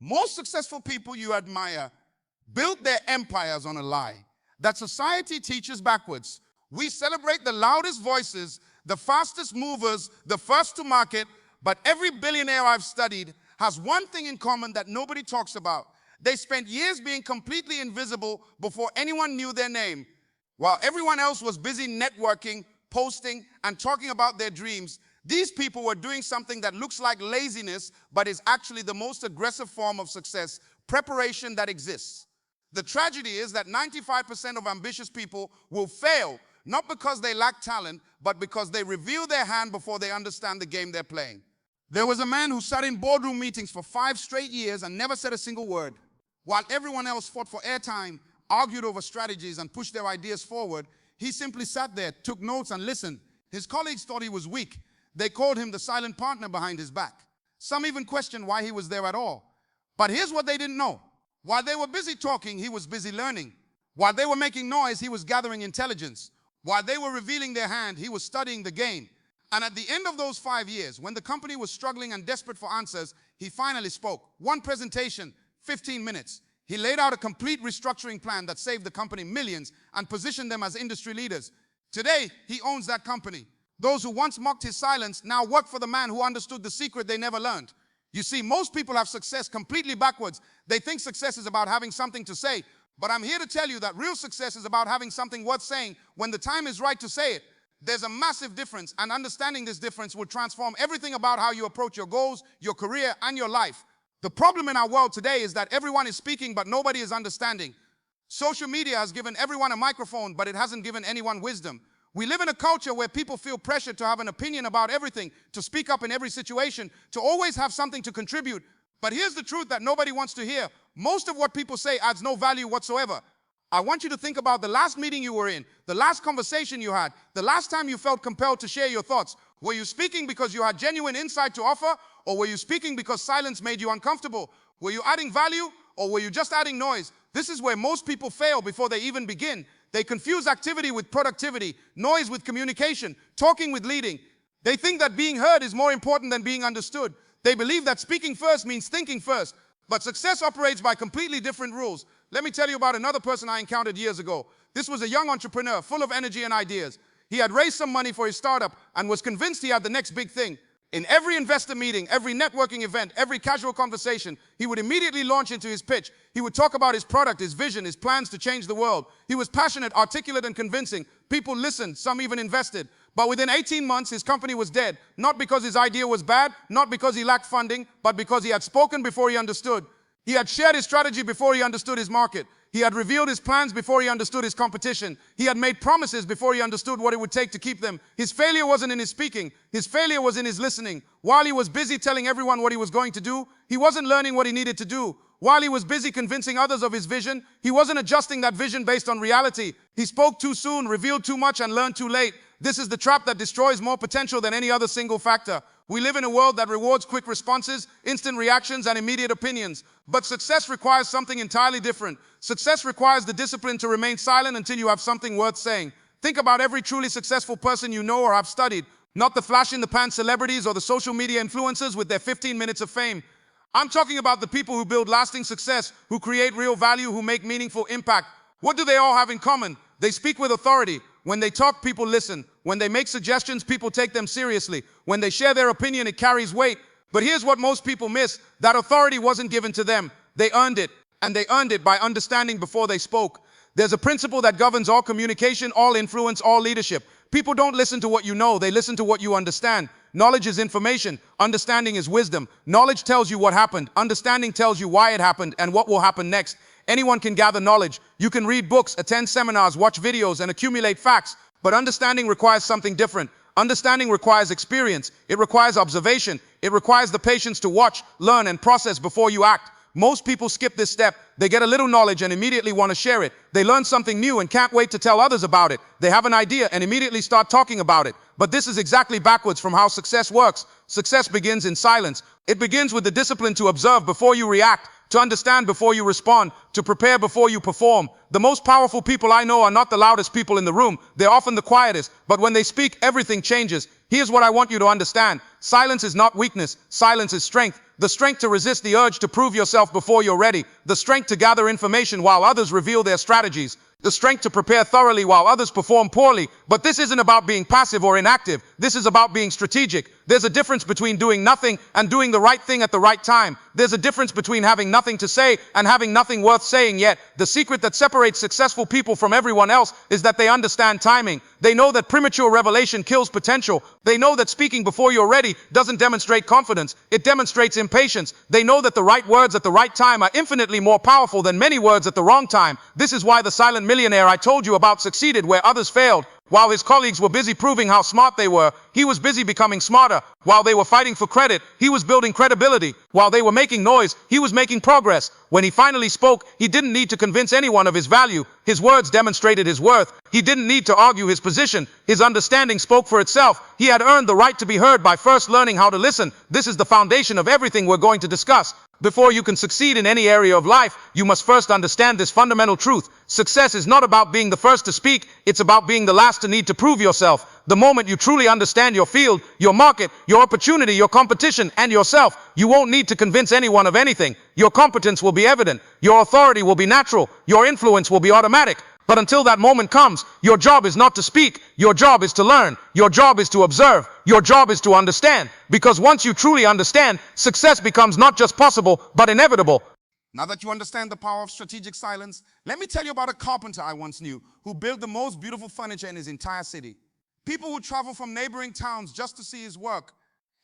Most successful people you admire built their empires on a lie that society teaches backwards. We celebrate the loudest voices, the fastest movers, the first to market, but every billionaire I've studied has one thing in common that nobody talks about. They spent years being completely invisible before anyone knew their name. While everyone else was busy networking, posting, and talking about their dreams, these people were doing something that looks like laziness, but is actually the most aggressive form of success, preparation that exists. The tragedy is that 95% of ambitious people will fail, not because they lack talent, but because they reveal their hand before they understand the game they're playing. There was a man who sat in boardroom meetings for 5 straight years and never said a single word. While everyone else fought for airtime, argued over strategies, and pushed their ideas forward, he simply sat there, took notes, and listened. His colleagues thought he was weak. They called him the silent partner behind his back. Some even questioned why he was there at all. But here's what they didn't know. While they were busy talking, he was busy learning. While they were making noise, he was gathering intelligence. While they were revealing their hand, he was studying the game. And at the end of those 5 years, when the company was struggling and desperate for answers, he finally spoke. One presentation, 15 minutes. He laid out a complete restructuring plan that saved the company millions and positioned them as industry leaders. Today, he owns that company. Those who once mocked his silence now work for the man who understood the secret they never learned. You see, most people have success completely backwards. They think success is about having something to say. But I'm here to tell you that real success is about having something worth saying when the time is right to say it. There's a massive difference, and understanding this difference will transform everything about how you approach your goals, your career, and your life. The problem in our world today is that everyone is speaking, but nobody is understanding. Social media has given everyone a microphone, but it hasn't given anyone wisdom. We live in a culture where people feel pressure to have an opinion about everything, to speak up in every situation, to always have something to contribute. But here's the truth that nobody wants to hear. Most of what people say adds no value whatsoever. I want you to think about the last meeting you were in, the last conversation you had, the last time you felt compelled to share your thoughts. Were you speaking because you had genuine insight to offer, or were you speaking because silence made you uncomfortable? Were you adding value, or were you just adding noise? This is where most people fail before they even begin. They confuse activity with productivity, noise with communication, talking with leading. They think that being heard is more important than being understood. They believe that speaking first means thinking first. But success operates by completely different rules. Let me tell you about another person I encountered years ago. This was a young entrepreneur, full of energy and ideas. He had raised some money for his startup and was convinced he had the next big thing. In every investor meeting, every networking event, every casual conversation, he would immediately launch into his pitch. He would talk about his product, his vision, his plans to change the world. He was passionate, articulate, and convincing. People listened, some even invested. But within 18 months, his company was dead. Not because his idea was bad, not because he lacked funding, but because he had spoken before he understood. He had shared his strategy before he understood his market. He had revealed his plans before he understood his competition. He had made promises before he understood what it would take to keep them. His failure wasn't in his speaking. His failure was in his listening. While he was busy telling everyone what he was going to do, he wasn't learning what he needed to do. While he was busy convincing others of his vision, he wasn't adjusting that vision based on reality. He spoke too soon, revealed too much, and learned too late. This is the trap that destroys more potential than any other single factor. We live in a world that rewards quick responses, instant reactions, and immediate opinions. But success requires something entirely different. Success requires the discipline to remain silent until you have something worth saying. Think about every truly successful person you know or have studied, not the flash-in-the-pan celebrities or the social media influencers with their 15 minutes of fame. I'm talking about the people who build lasting success, who create real value, who make meaningful impact. What do they all have in common? They speak with authority. When they talk, people listen. When they make suggestions, people take them seriously. When they share their opinion, it carries weight. But here's what most people miss. That authority wasn't given to them. They earned it. And they earned it by understanding before they spoke. There's a principle that governs all communication, all influence, all leadership. People don't listen to what you know. They listen to what you understand. Knowledge is information. Understanding is wisdom. Knowledge tells you what happened. Understanding tells you why it happened and what will happen next. Anyone can gather knowledge. You can read books, attend seminars, watch videos, and accumulate facts. But understanding requires something different. Understanding requires experience. It requires observation. It requires the patience to watch, learn, and process before you act. Most people skip this step. They get a little knowledge and immediately want to share it. They learn something new and can't wait to tell others about it. They have an idea and immediately start talking about it. But this is exactly backwards from how success works. Success begins in silence. It begins with the discipline to observe before you react, to understand before you respond, to prepare before you perform. The most powerful people I know are not the loudest people in the room. They're often the quietest. But when they speak, everything changes. Here's what I want you to understand. Silence is not weakness. Silence is strength. The strength to resist the urge to prove yourself before you're ready. The strength to gather information while others reveal their strategies. The strength to prepare thoroughly while others perform poorly. But this isn't about being passive or inactive. This is about being strategic. There's a difference between doing nothing and doing the right thing at the right time. There's a difference between having nothing to say and having nothing worth saying yet. The secret that separates successful people from everyone else is that they understand timing. They know that premature revelation kills potential. They know that speaking before you're ready doesn't demonstrate confidence. It demonstrates impatience. They know that the right words at the right time are infinitely more powerful than many words at the wrong time. This is why the silent millionaire I told you about succeeded where others failed. While his colleagues were busy proving how smart they were, he was busy becoming smarter. While they were fighting for credit, he was building credibility. While they were making noise, he was making progress. When he finally spoke, he didn't need to convince anyone of his value. His words demonstrated his worth. He didn't need to argue his position. His understanding spoke for itself. He had earned the right to be heard by first learning how to listen. This is the foundation of everything we're going to discuss. Before you can succeed in any area of life, you must first understand this fundamental truth. Success is not about being the first to speak. It's about being the last to need to prove yourself. The moment you truly understand your field, your market, your opportunity, your competition, and yourself, you won't need to convince anyone of anything. Your competence will be evident. Your authority will be natural. Your influence will be automatic. But until that moment comes, your job is not to speak. Your job is to learn. Your job is to observe. Your job is to understand. Because once you truly understand, success becomes not just possible, but inevitable. Now that you understand the power of strategic silence, let me tell you about a carpenter I once knew who built the most beautiful furniture in his entire city. People would travel from neighboring towns just to see his work.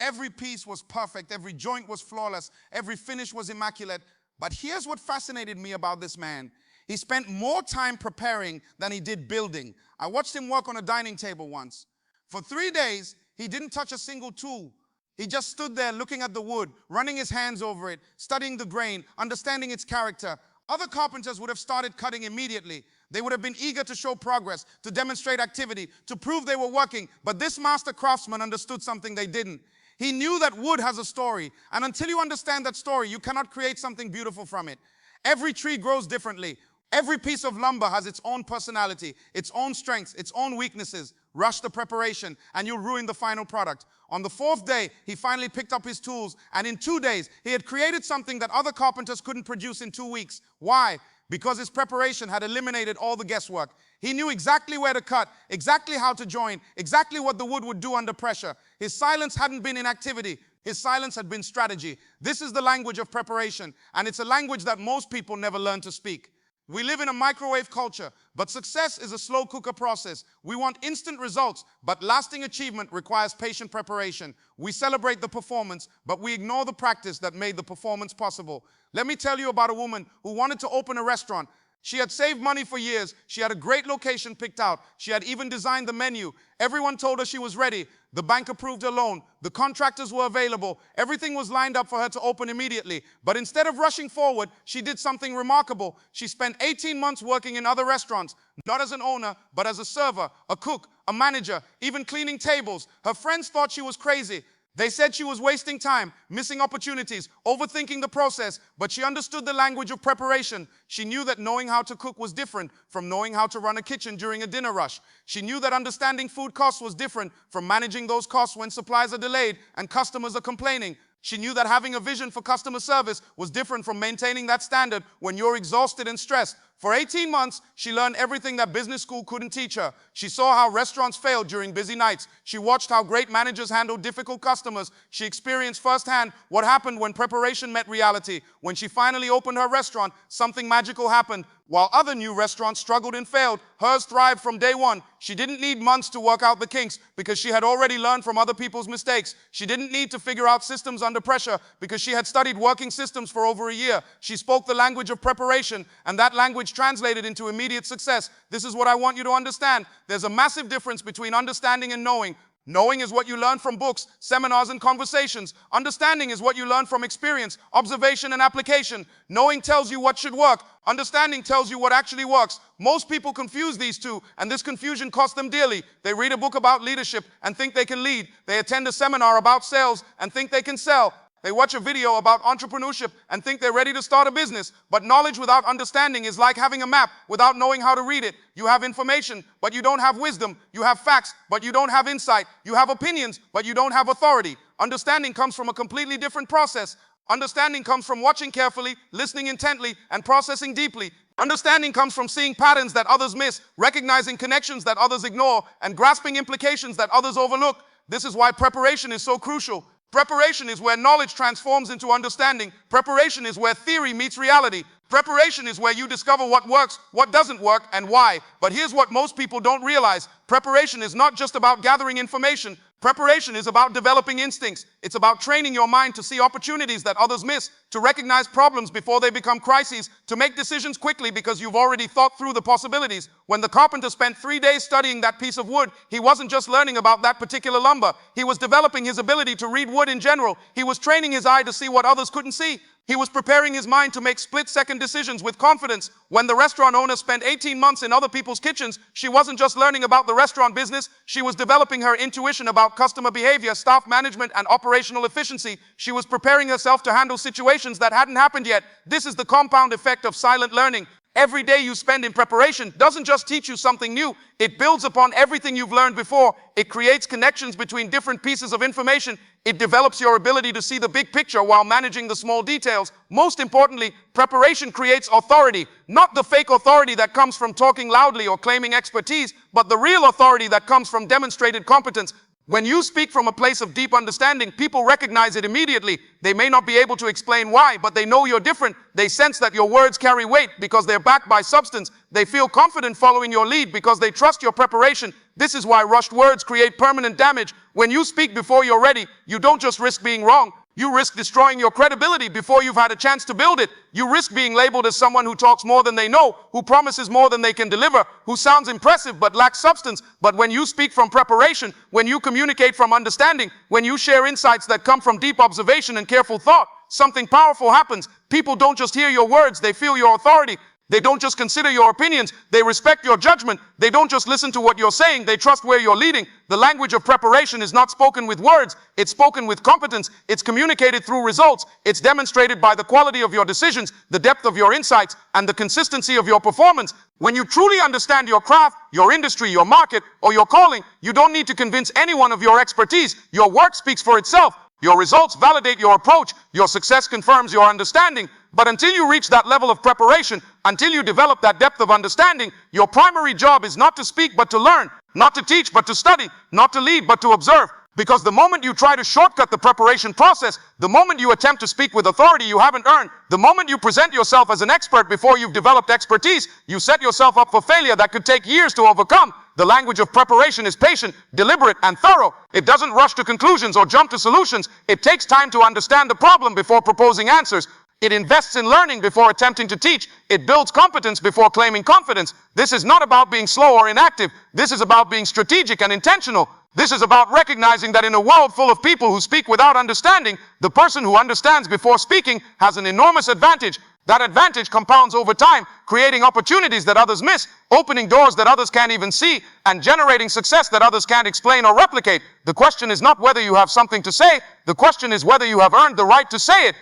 Every piece was perfect. Every joint was flawless. Every finish was immaculate. But here's what fascinated me about this man. He spent more time preparing than he did building. I watched him work on a dining table once. For 3 days, he didn't touch a single tool. He just stood there looking at the wood, running his hands over it, studying the grain, understanding its character. Other carpenters would have started cutting immediately. They would have been eager to show progress, to demonstrate activity, to prove they were working. But this master craftsman understood something they didn't. He knew that wood has a story. And until you understand that story, you cannot create something beautiful from it. Every tree grows differently. Every piece of lumber has its own personality, its own strengths, its own weaknesses. Rush the preparation and you'll ruin the final product. On the 4th day, he finally picked up his tools, and in 2 days, he had created something that other carpenters couldn't produce in 2 weeks. Why? Because his preparation had eliminated all the guesswork. He knew exactly where to cut, exactly how to join, exactly what the wood would do under pressure. His silence hadn't been inactivity. His silence had been strategy. This is the language of preparation, and it's a language that most people never learn to speak. We live in a microwave culture, but success is a slow cooker process. We want instant results, but lasting achievement requires patient preparation. We celebrate the performance, but we ignore the practice that made the performance possible. Let me tell you about a woman who wanted to open a restaurant. She had saved money for years. She had a great location picked out. She had even designed the menu. Everyone told her she was ready. The bank approved her loan. The contractors were available. Everything was lined up for her to open immediately. But instead of rushing forward, she did something remarkable. She spent 18 months working in other restaurants, not as an owner, but as a server, a cook, a manager, even cleaning tables. Her friends thought she was crazy. They said she was wasting time, missing opportunities, overthinking the process, but she understood the language of preparation. She knew that knowing how to cook was different from knowing how to run a kitchen during a dinner rush. She knew that understanding food costs was different from managing those costs when supplies are delayed and customers are complaining. She knew that having a vision for customer service was different from maintaining that standard when you're exhausted and stressed. For 18 months, she learned everything that business school couldn't teach her. She saw how restaurants failed during busy nights. She watched how great managers handled difficult customers. She experienced firsthand what happened when preparation met reality. When she finally opened her restaurant, something magical happened. While other new restaurants struggled and failed, hers thrived from day one. She didn't need months to work out the kinks because she had already learned from other people's mistakes. She didn't need to figure out systems under pressure because she had studied working systems for over a year. She spoke the language of preparation, and that language translated into immediate success. This is what I want you to understand. There's a massive difference between understanding and knowing. Knowing is what you learn from books, seminars, and conversations. Understanding is what you learn from experience, observation, and application. Knowing tells you what should work. Understanding tells you what actually works. Most people confuse these two, and this confusion costs them dearly. They read a book about leadership and think they can lead. They attend a seminar about sales and think they can sell. They watch a video about entrepreneurship and think they're ready to start a business. But knowledge without understanding is like having a map without knowing how to read it. You have information, but you don't have wisdom. You have facts, but you don't have insight. You have opinions, but you don't have authority. Understanding comes from a completely different process. Understanding comes from watching carefully, listening intently, and processing deeply. Understanding comes from seeing patterns that others miss, recognizing connections that others ignore, and grasping implications that others overlook. This is why preparation is so crucial. Preparation is where knowledge transforms into understanding. Preparation is where theory meets reality. Preparation is where you discover what works, what doesn't work, and why. But here's what most people don't realize. Preparation is not just about gathering information. Preparation is about developing instincts. It's about training your mind to see opportunities that others miss, to recognize problems before they become crises, to make decisions quickly because you've already thought through the possibilities. When the carpenter spent 3 days studying that piece of wood, he wasn't just learning about that particular lumber. He was developing his ability to read wood in general. He was training his eye to see what others couldn't see. He was preparing his mind to make split-second decisions with confidence. When the restaurant owner spent 18 months in other people's kitchens, she wasn't just learning about the restaurant business, she was developing her intuition about customer behavior, staff management, and operational efficiency. She was preparing herself to handle situations that hadn't happened yet. This is the compound effect of silent learning. Every day you spend in preparation doesn't just teach you something new, it builds upon everything you've learned before. It creates connections between different pieces of information. It develops your ability to see the big picture while managing the small details. Most importantly, preparation creates authority, not the fake authority that comes from talking loudly or claiming expertise, but the real authority that comes from demonstrated competence. When you speak from a place of deep understanding, people recognize it immediately. They may not be able to explain why, but they know you're different. They sense that your words carry weight because they're backed by substance. They feel confident following your lead because they trust your preparation. This is why rushed words create permanent damage. When you speak before you're ready, you don't just risk being wrong. You risk destroying your credibility before you've had a chance to build it. You risk being labeled as someone who talks more than they know, who promises more than they can deliver, who sounds impressive but lacks substance. But when you speak from preparation, when you communicate from understanding, when you share insights that come from deep observation and careful thought, something powerful happens. People don't just hear your words, they feel your authority. They don't just consider your opinions, they respect your judgment. They don't just listen to what you're saying, they trust where you're leading. The language of preparation is not spoken with words, it's spoken with competence. It's communicated through results. It's demonstrated by the quality of your decisions, the depth of your insights, and the consistency of your performance. When you truly understand your craft, your industry, your market, or your calling, you don't need to convince anyone of your expertise. Your work speaks for itself. Your results validate your approach. Your success confirms your understanding. But until you reach that level of preparation, until you develop that depth of understanding, your primary job is not to speak but to learn, not to teach but to study, not to lead but to observe. Because the moment you try to shortcut the preparation process, the moment you attempt to speak with authority you haven't earned, the moment you present yourself as an expert before you've developed expertise, you set yourself up for failure that could take years to overcome. The language of preparation is patient, deliberate, and thorough. It doesn't rush to conclusions or jump to solutions. It takes time to understand the problem before proposing answers. It invests in learning before attempting to teach. It builds competence before claiming confidence. This is not about being slow or inactive. This is about being strategic and intentional. This is about recognizing that in a world full of people who speak without understanding, the person who understands before speaking has an enormous advantage. That advantage compounds over time, creating opportunities that others miss, opening doors that others can't even see, and generating success that others can't explain or replicate. The question is not whether you have something to say. The question is whether you have earned the right to say it.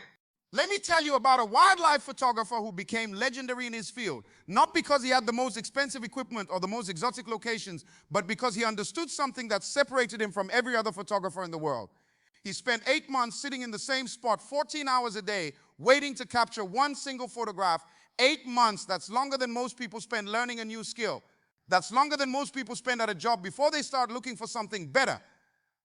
Let me tell you about a wildlife photographer who became legendary in his field, not because he had the most expensive equipment or the most exotic locations, but because he understood something that separated him from every other photographer in the world. He spent 8 months sitting in the same spot, 14 hours a day, waiting to capture one single photograph. 8 months, that's longer than most people spend learning a new skill. That's longer than most people spend at a job before they start looking for something better.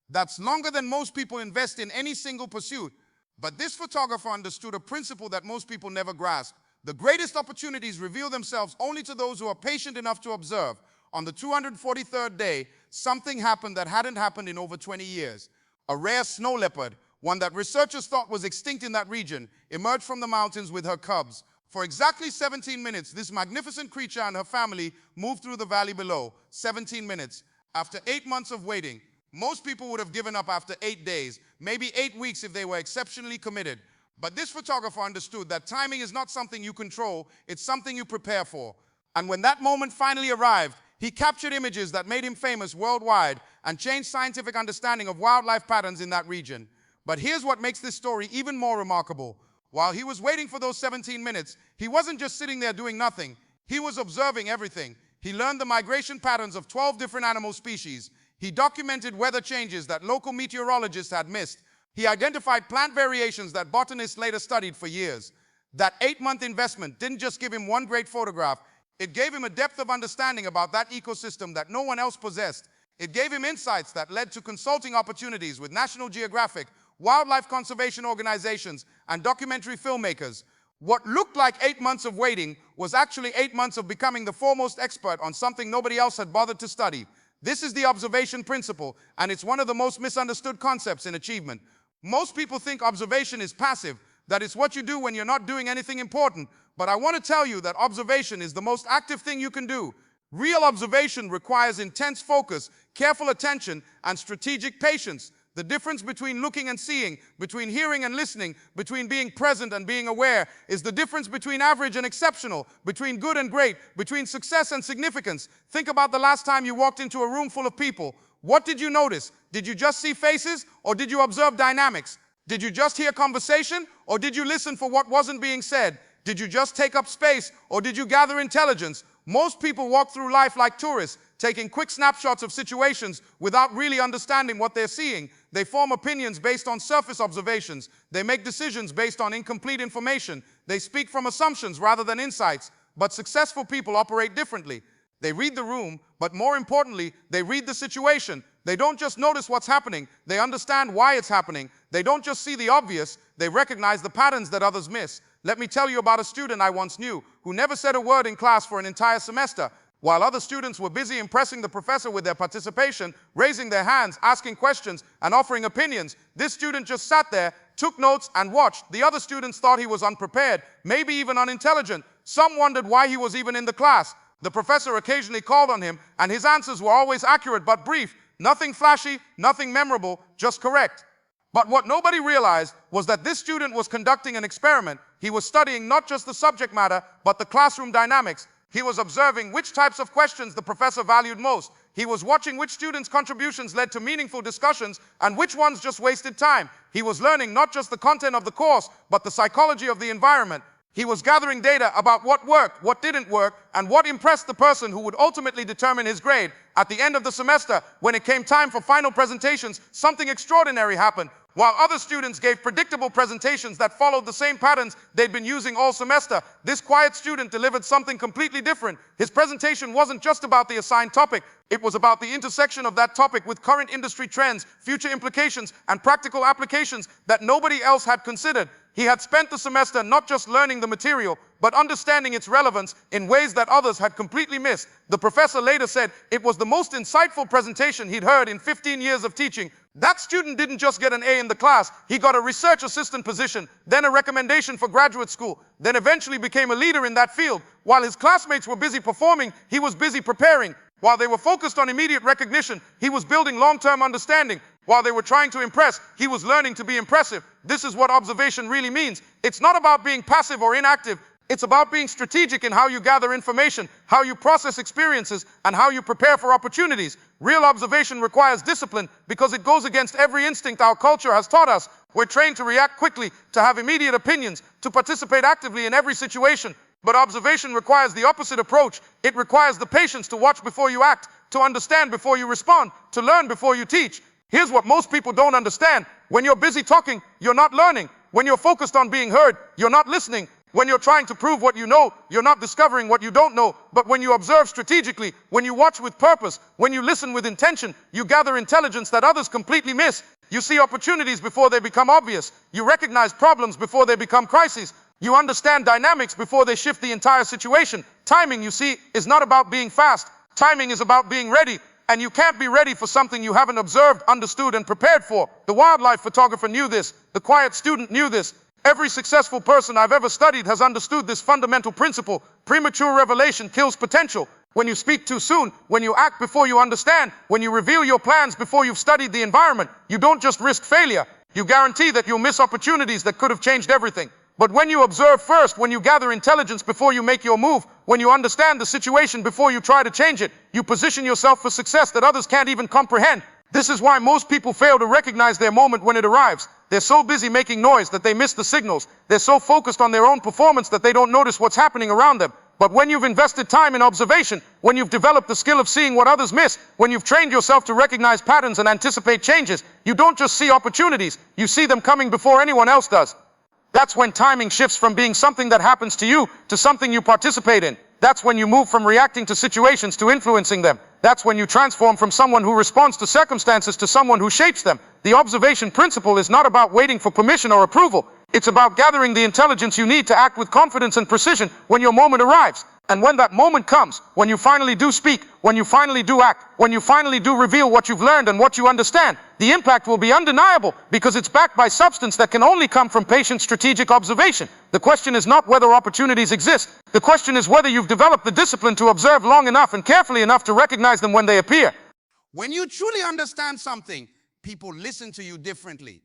That's longer than most people invest in any single pursuit. But this photographer understood a principle that most people never grasp. The greatest opportunities reveal themselves only to those who are patient enough to observe. On the 243rd day, something happened that hadn't happened in over 20 years. A rare snow leopard, one that researchers thought was extinct in that region, emerged from the mountains with her cubs. For exactly 17 minutes, this magnificent creature and her family moved through the valley below. 17 minutes. After 8 months of waiting, most people would have given up after 8 days, maybe 8 weeks if they were exceptionally committed. But this photographer understood that timing is not something you control, it's something you prepare for. And when that moment finally arrived, he captured images that made him famous worldwide and changed scientific understanding of wildlife patterns in that region. But here's what makes this story even more remarkable. While he was waiting for those 17 minutes, he wasn't just sitting there doing nothing. He was observing everything. He learned the migration patterns of 12 different animal species. He documented weather changes that local meteorologists had missed. He identified plant variations that botanists later studied for years. That 8-month investment didn't just give him one great photograph. It gave him a depth of understanding about that ecosystem that no one else possessed. It gave him insights that led to consulting opportunities with National Geographic, wildlife conservation organizations, and documentary filmmakers. What looked like 8 months of waiting was actually 8 months of becoming the foremost expert on something nobody else had bothered to study. This is the observation principle, and it's one of the most misunderstood concepts in achievement. Most people think observation is passive, that it's what you do when you're not doing anything important. But I want to tell you that observation is the most active thing you can do. Real observation requires intense focus, careful attention, and strategic patience. The difference between looking and seeing, between hearing and listening, between being present and being aware, is the difference between average and exceptional, between good and great, between success and significance. Think about the last time you walked into a room full of people. What did you notice? Did you just see faces, or did you observe dynamics? Did you just hear conversation, or did you listen for what wasn't being said? Did you just take up space, or did you gather intelligence? Most people walk through life like tourists, taking quick snapshots of situations without really understanding what they're seeing. They form opinions based on surface observations. They make decisions based on incomplete information. They speak from assumptions rather than insights. But successful people operate differently. They read the room, but more importantly, they read the situation. They don't just notice what's happening, they understand why it's happening. They don't just see the obvious, they recognize the patterns that others miss. Let me tell you about a student I once knew who never said a word in class for an entire semester. While other students were busy impressing the professor with their participation, raising their hands, asking questions, and offering opinions, this student just sat there, took notes, and watched. The other students thought he was unprepared, maybe even unintelligent. Some wondered why he was even in the class. The professor occasionally called on him, and his answers were always accurate but brief. Nothing flashy, nothing memorable, just correct. But what nobody realized was that this student was conducting an experiment. He was studying not just the subject matter, but the classroom dynamics. He was observing which types of questions the professor valued most. He was watching which students' contributions led to meaningful discussions and which ones just wasted time. He was learning not just the content of the course, but the psychology of the environment. He was gathering data about what worked, what didn't work, and what impressed the person who would ultimately determine his grade. At the end of the semester, when it came time for final presentations, something extraordinary happened. While other students gave predictable presentations that followed the same patterns they'd been using all semester, this quiet student delivered something completely different. His presentation wasn't just about the assigned topic. It was about the intersection of that topic with current industry trends, future implications, and practical applications that nobody else had considered. He had spent the semester not just learning the material, but understanding its relevance in ways that others had completely missed. The professor later said it was the most insightful presentation he'd heard in 15 years of teaching. That student didn't just get an A in the class, he got a research assistant position, then a recommendation for graduate school, then eventually became a leader in that field. While his classmates were busy performing, he was busy preparing. While they were focused on immediate recognition, he was building long-term understanding. While they were trying to impress, he was learning to be impressive. This is what observation really means. It's not about being passive or inactive. It's about being strategic in how you gather information, how you process experiences, and how you prepare for opportunities. Real observation requires discipline because it goes against every instinct our culture has taught us. We're trained to react quickly, to have immediate opinions, to participate actively in every situation. But observation requires the opposite approach. It requires the patience to watch before you act, to understand before you respond, to learn before you teach. Here's what most people don't understand. When you're busy talking, you're not learning. When you're focused on being heard, you're not listening. When you're trying to prove what you know, you're not discovering what you don't know. But when you observe strategically, when you watch with purpose, when you listen with intention, you gather intelligence that others completely miss. You see opportunities before they become obvious. You recognize problems before they become crises. You understand dynamics before they shift the entire situation. Timing, you see, is not about being fast. Timing is about being ready. And you can't be ready for something you haven't observed, understood, and prepared for. The wildlife photographer knew this. The quiet student knew this. Every successful person I've ever studied has understood this fundamental principle. Premature revelation kills potential. When you speak too soon, when you act before you understand, when you reveal your plans before you've studied the environment, you don't just risk failure. You guarantee that you'll miss opportunities that could have changed everything. But when you observe first, when you gather intelligence before you make your move, when you understand the situation before you try to change it, you position yourself for success that others can't even comprehend. This is why most people fail to recognize their moment when it arrives. They're so busy making noise that they miss the signals. They're so focused on their own performance that they don't notice what's happening around them. But when you've invested time in observation, when you've developed the skill of seeing what others miss, when you've trained yourself to recognize patterns and anticipate changes, you don't just see opportunities, you see them coming before anyone else does. That's when timing shifts from being something that happens to you to something you participate in. That's when you move from reacting to situations to influencing them. That's when you transform from someone who responds to circumstances to someone who shapes them. The observation principle is not about waiting for permission or approval. It's about gathering the intelligence you need to act with confidence and precision when your moment arrives. And when that moment comes, when you finally do speak, when you finally do act, when you finally do reveal what you've learned and what you understand, the impact will be undeniable because it's backed by substance that can only come from patient strategic observation. The question is not whether opportunities exist. The question is whether you've developed the discipline to observe long enough and carefully enough to recognize them when they appear. When you truly understand something, people listen to you differently.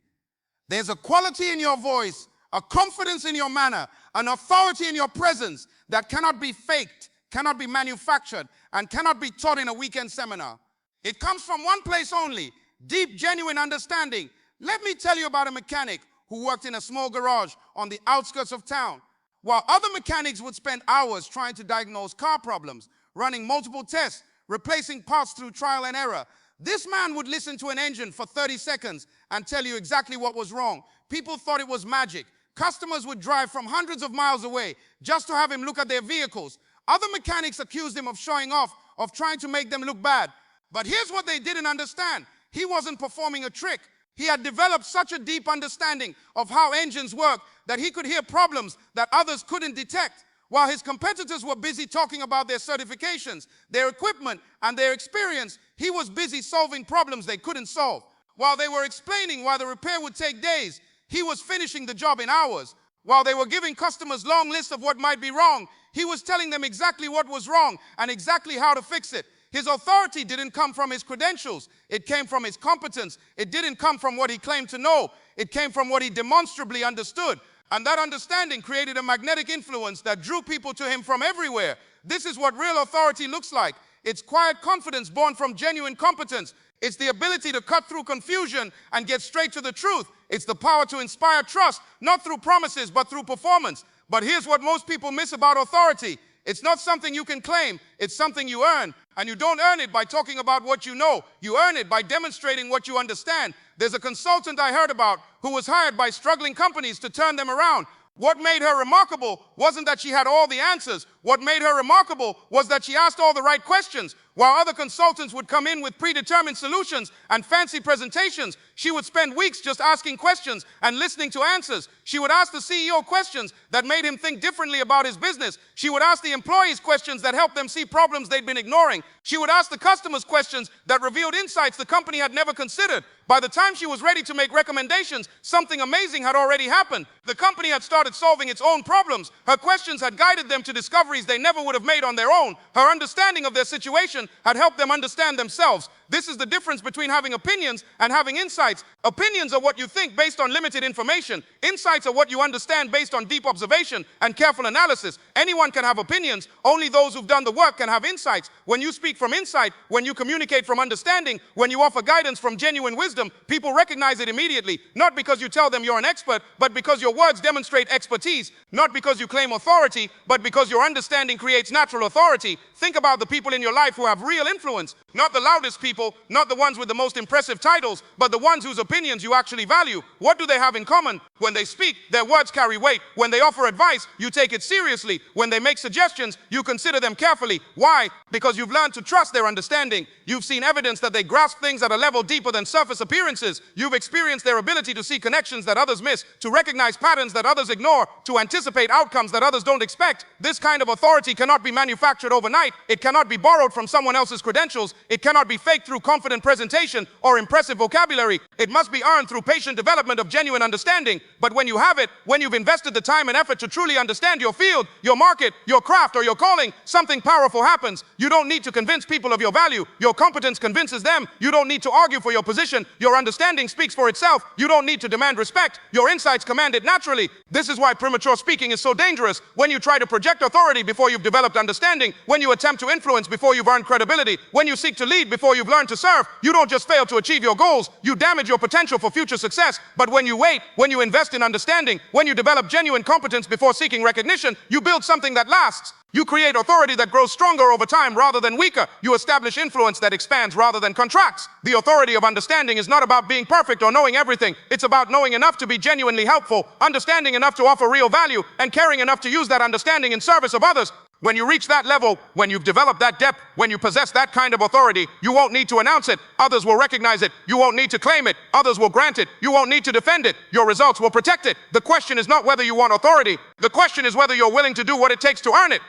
There's a quality in your voice, a confidence in your manner, an authority in your presence that cannot be faked, cannot be manufactured, and cannot be taught in a weekend seminar. It comes from one place only, deep, genuine understanding. Let me tell you about a mechanic who worked in a small garage on the outskirts of town. While other mechanics would spend hours trying to diagnose car problems, running multiple tests, replacing parts through trial and error, this man would listen to an engine for 30 seconds and tell you exactly what was wrong. People thought it was magic. Customers would drive from hundreds of miles away just to have him look at their vehicles. Other mechanics accused him of showing off, of trying to make them look bad. But here's what they didn't understand. He wasn't performing a trick. He had developed such a deep understanding of how engines work that he could hear problems that others couldn't detect. While his competitors were busy talking about their certifications, their equipment, and their experience, he was busy solving problems they couldn't solve. While they were explaining why the repair would take days, he was finishing the job in hours. While they were giving customers long lists of what might be wrong, he was telling them exactly what was wrong and exactly how to fix it. His authority didn't come from his credentials. It came from his competence. It didn't come from what he claimed to know. It came from what he demonstrably understood. And that understanding created a magnetic influence that drew people to him from everywhere. This is what real authority looks like. It's quiet confidence born from genuine competence. It's the ability to cut through confusion and get straight to the truth. It's the power to inspire trust, not through promises, but through performance. But here's what most people miss about authority. It's not something you can claim. It's something you earn. And you don't earn it by talking about what you know. You earn it by demonstrating what you understand. There's a consultant I heard about who was hired by struggling companies to turn them around. What made her remarkable wasn't that she had all the answers. What made her remarkable was that she asked all the right questions. While other consultants would come in with predetermined solutions and fancy presentations, she would spend weeks just asking questions and listening to answers. She would ask the CEO questions that made him think differently about his business. She would ask the employees questions that helped them see problems they'd been ignoring. She would ask the customers questions that revealed insights the company had never considered. By the time she was ready to make recommendations, something amazing had already happened. The company had started solving its own problems. Her questions had guided them to discoveries they never would have made on their own. Her understanding of their situation had helped them understand themselves. This is the difference between having opinions and having insights. Opinions are what you think based on limited information. Insights are what you understand based on deep observation and careful analysis. Anyone can have opinions. Only those who've done the work can have insights. When you speak from insight, when you communicate from understanding, when you offer guidance from genuine wisdom, people recognize it immediately. Not because you tell them you're an expert, but because your words demonstrate expertise. Not because you claim authority, but because your understanding creates natural authority. Think about the people in your life who have real influence. Not the loudest people, not the ones with the most impressive titles, but the ones whose opinions you actually value. What do they have in common? When they speak, their words carry weight. When they offer advice, you take it seriously. When they make suggestions, you consider them carefully. Why? Because you've learned to trust their understanding. You've seen evidence that they grasp things at a level deeper than surface appearances. You've experienced their ability to see connections that others miss, to recognize patterns that others ignore, to anticipate outcomes that others don't expect. This kind of authority cannot be manufactured overnight. It cannot be borrowed from someone else's credentials. It cannot be faked through confident presentation or impressive vocabulary. It must be earned through patient development of genuine understanding. But when you have it, when you've invested the time and effort to truly understand your field, your market, your craft, or your calling, something powerful happens. You don't need to convince people of your value. Your competence convinces them. You don't need to argue for your position. Your understanding speaks for itself. You don't need to demand respect. Your insights command it naturally. This is why premature speaking is so dangerous. When you try to project authority before you've developed understanding, when you attempt to influence before you've earned credibility, when you seek to lead before you've learned to serve, you don't just fail to achieve your goals, you damage your potential for future success. But when you wait, when you invest in understanding, when you develop genuine competence before seeking recognition, you build something that lasts. You create authority that grows stronger over time rather than weaker. You establish influence that expands rather than contracts. The authority of understanding is not about being perfect or knowing everything. It's about knowing enough to be genuinely helpful, understanding enough to offer real value, and caring enough to use that understanding in service of others. When you reach that level, when you've developed that depth, when you possess that kind of authority, you won't need to announce it. Others will recognize it. You won't need to claim it. Others will grant it. You won't need to defend it. Your results will protect it. The question is not whether you want authority. The question is whether you're willing to do what it takes to earn it.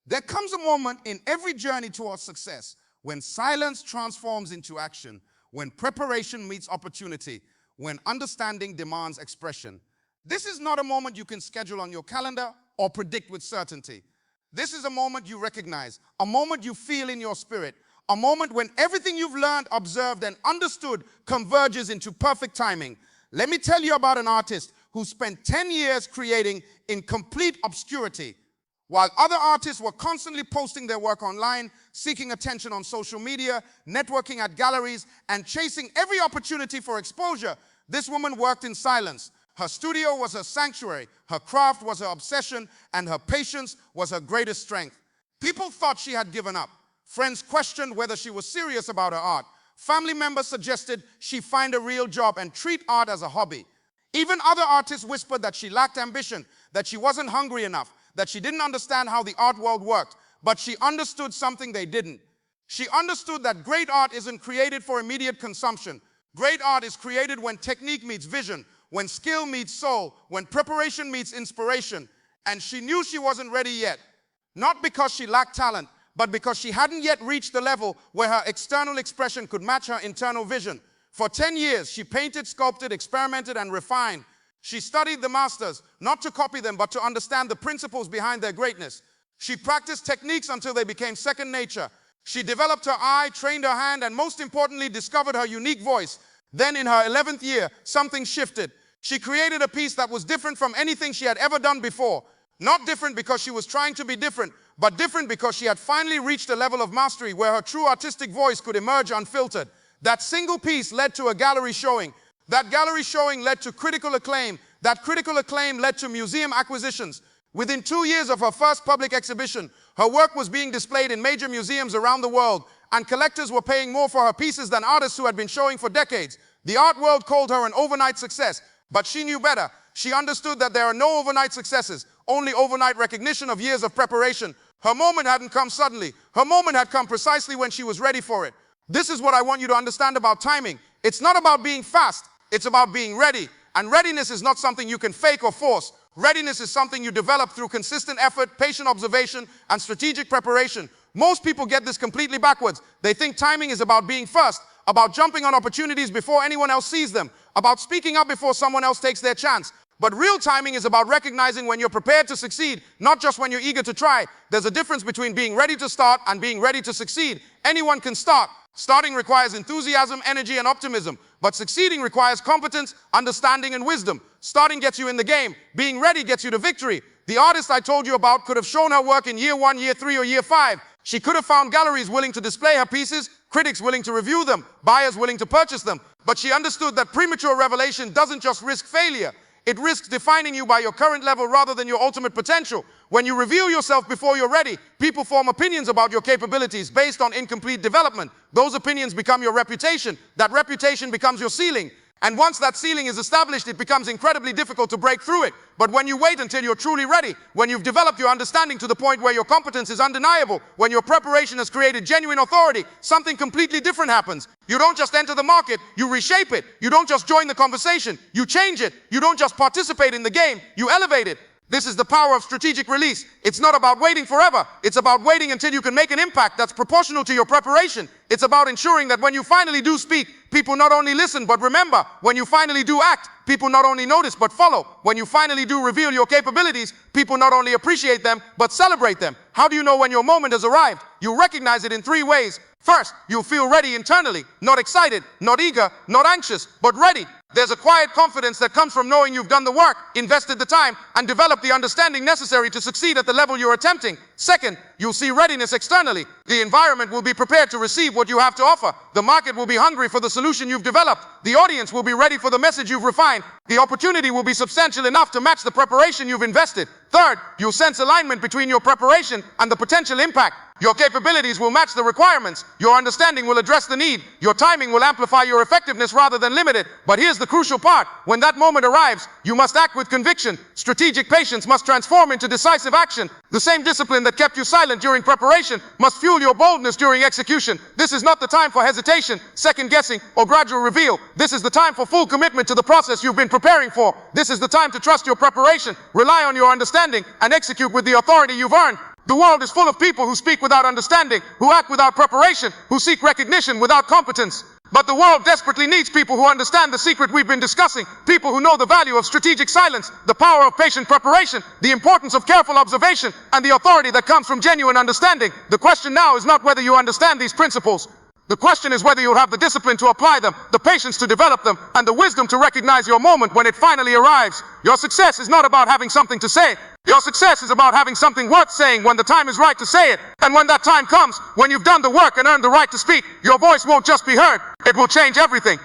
There comes a moment in every journey towards success when silence transforms into action, when preparation meets opportunity, when understanding demands expression. This is not a moment you can schedule on your calendar or predict with certainty. This is a moment you recognize, a moment you feel in your spirit, a moment when everything you've learned, observed, and understood converges into perfect timing. Let me tell you about an artist who spent 10 years creating in complete obscurity. While other artists were constantly posting their work online, seeking attention on social media, networking at galleries, and chasing every opportunity for exposure, this woman worked in silence. Her studio was her sanctuary, her craft was her obsession, and her patience was her greatest strength. People thought she had given up. Friends questioned whether she was serious about her art. Family members suggested she find a real job and treat art as a hobby. Even other artists whispered that she lacked ambition, that she wasn't hungry enough, that she didn't understand how the art world worked. But she understood something they didn't. She understood that great art isn't created for immediate consumption. Great art is created when technique meets vision, when skill meets soul, when preparation meets inspiration. And she knew she wasn't ready yet. Not because she lacked talent, but because she hadn't yet reached the level where her external expression could match her internal vision. For 10 years, she painted, sculpted, experimented, and refined. She studied the masters, not to copy them, but to understand the principles behind their greatness. She practiced techniques until they became second nature. She developed her eye, trained her hand, and most importantly, discovered her unique voice. Then in her 11th year, something shifted. She created a piece that was different from anything she had ever done before. Not different because she was trying to be different, but different because she had finally reached a level of mastery where her true artistic voice could emerge unfiltered. That single piece led to a gallery showing. That gallery showing led to critical acclaim. That critical acclaim led to museum acquisitions. Within 2 years of her first public exhibition, her work was being displayed in major museums around the world, and collectors were paying more for her pieces than artists who had been showing for decades. The art world called her an overnight success, but she knew better. She understood that there are no overnight successes, only overnight recognition of years of preparation. Her moment hadn't come suddenly. Her moment had come precisely when she was ready for it. This is what I want you to understand about timing. It's not about being fast. It's about being ready. And readiness is not something you can fake or force. Readiness is something you develop through consistent effort, patient observation, and strategic preparation. Most people get this completely backwards. They think timing is about being first, about jumping on opportunities before anyone else sees them, about speaking up before someone else takes their chance. But real timing is about recognizing when you're prepared to succeed, not just when you're eager to try. There's a difference between being ready to start and being ready to succeed. Anyone can start. Starting requires enthusiasm, energy, and optimism. But succeeding requires competence, understanding, and wisdom. Starting gets you in the game. Being ready gets you to victory. The artist I told you about could have shown her work in year 1, year 3, or year 5. She could have found galleries willing to display her pieces, critics willing to review them, buyers willing to purchase them. But she understood that premature revelation doesn't just risk failure. It risks defining you by your current level rather than your ultimate potential. When you reveal yourself before you're ready, people form opinions about your capabilities based on incomplete development. Those opinions become your reputation. That reputation becomes your ceiling. And once that ceiling is established, it becomes incredibly difficult to break through it. But when you wait until you're truly ready, when you've developed your understanding to the point where your competence is undeniable, when your preparation has created genuine authority, something completely different happens. You don't just enter the market, you reshape it. You don't just join the conversation, you change it. You don't just participate in the game, you elevate it. This is the power of strategic release. It's not about waiting forever. It's about waiting until you can make an impact that's proportional to your preparation. It's about ensuring that when you finally do speak, people not only listen but remember. When you finally do act, people not only notice but follow. When you finally do reveal your capabilities, people not only appreciate them but celebrate them. How do you know when your moment has arrived? You recognize it in 3 ways. First, you'll feel ready internally, not excited, not eager, not anxious, but ready. There's a quiet confidence that comes from knowing you've done the work, invested the time, and developed the understanding necessary to succeed at the level you're attempting. Second, you'll see readiness externally. The environment will be prepared to receive what you have to offer. The market will be hungry for the solution you've developed. The audience will be ready for the message you've refined. The opportunity will be substantial enough to match the preparation you've invested. Third, you'll sense alignment between your preparation and the potential impact. Your capabilities will match the requirements. Your understanding will address the need. Your timing will amplify your effectiveness rather than limit it. But here's the crucial part. When that moment arrives, you must act with conviction. Strategic patience must transform into decisive action. The same discipline that kept you silent during preparation must fuel your boldness during execution. This is not the time for hesitation, second guessing, or gradual reveal. This is the time for full commitment to the process you've been preparing for. This is the time to trust your preparation, rely on your understanding, and execute with the authority you've earned. The world is full of people who speak without understanding, who act without preparation, who seek recognition without competence. But the world desperately needs people who understand the secret we've been discussing, people who know the value of strategic silence, the power of patient preparation, the importance of careful observation, and the authority that comes from genuine understanding. The question now is not whether you understand these principles. The question is whether you'll have the discipline to apply them, the patience to develop them, and the wisdom to recognize your moment when it finally arrives. Your success is not about having something to say. Your success is about having something worth saying when the time is right to say it. And when that time comes, when you've done the work and earned the right to speak, your voice won't just be heard, it will change everything.